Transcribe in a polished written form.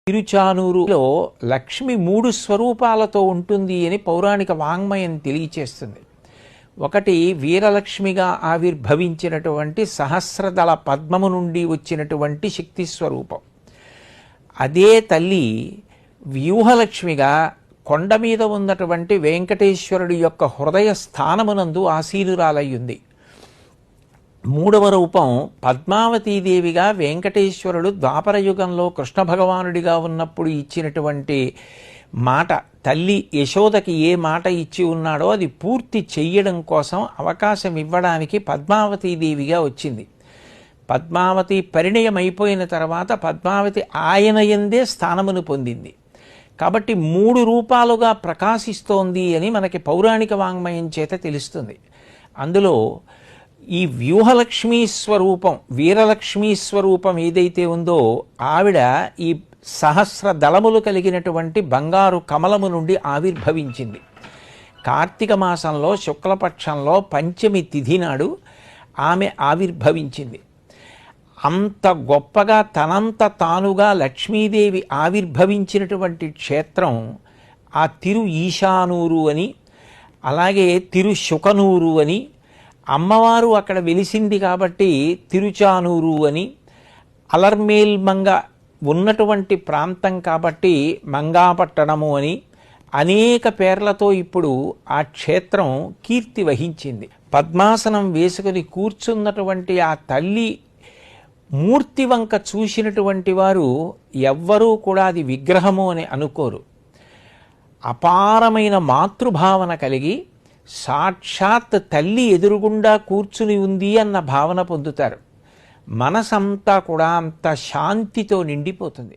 తిరుచానూరులో లక్ష్మి 3 స్వరూపాలతో ఉంటుంది అని పౌరాణిక వాంగ్మయం తెలియచేస్తుంది. ఒకటి వీరలక్ష్మిగా ఆవిర్భవించినటువంటి సహస్రదళ పద్మము నుండి వచ్చినటువంటి శక్తి స్వరూపం. అదే తల్లి వ్యూహలక్ష్మిగా కొండ మీద ఉన్నటువంటి వెంకటేశ్వరుడి యొక్క హృదయ స్థానమునందు ఆసీనురాలయ్యుంది. 3వ రూపం పద్మావతీదేవిగా వెంకటేశ్వరుడు ద్వాపరయుగంలో కృష్ణ భగవానుడిగా ఉన్నప్పుడు ఇచ్చినటువంటి మాట, తల్లి యశోదకి ఏ మాట ఇచ్చి ఉన్నాడో అది పూర్తి చెయ్యడం కోసం అవకాశం ఇవ్వడానికి పద్మావతీదేవిగా వచ్చింది. పద్మావతి పరిణయం అయిపోయిన తర్వాత పద్మావతి ఆయన యందే స్థానమును పొందింది. కాబట్టి 3 రూపాలుగా ప్రకాశిస్తోంది అని మనకి పౌరాణిక వాంగ్మయం చేత తెలుస్తుంది. అందులో ఈ వ్యూహలక్ష్మీ స్వరూపం, వీరలక్ష్మీ స్వరూపం ఏదైతే ఉందో ఆవిడ ఈ సహస్ర దళములు కలిగినటువంటి బంగారు కమలము నుండి ఆవిర్భవించింది. కార్తీక మాసంలో శుక్లపక్షంలో పంచమి తిథి నాడు ఆమె ఆవిర్భవించింది. అంత గొప్పగా తనంత తానుగా లక్ష్మీదేవి ఆవిర్భవించినటువంటి క్షేత్రం ఆ తిరు ఈశానూరు అని, అలాగే తిరు శుకనూరు అని, అమ్మవారు అక్కడ వెలిసింది కాబట్టి తిరుచానూరు అని, అలర్మేల్ మంగ ఉన్నటువంటి ప్రాంతం కాబట్టి మంగాపట్టణము అని అనేక పేర్లతో ఇప్పుడు ఆ క్షేత్రం కీర్తి వహించింది. పద్మాసనం వేసుకుని కూర్చున్నటువంటి ఆ తల్లి మూర్తి వంక చూసినటువంటి వారు ఎవ్వరూ కూడా అది విగ్రహము అని అనుకోరు. అపారమైన మాతృభావన కలిగి సాక్షాత్ తల్లి ఎదురుగుండా కూర్చుని ఉంది అన్న భావన పొందుతారు. మనసంతా కూడా అంత శాంతితో నిండిపోతుంది.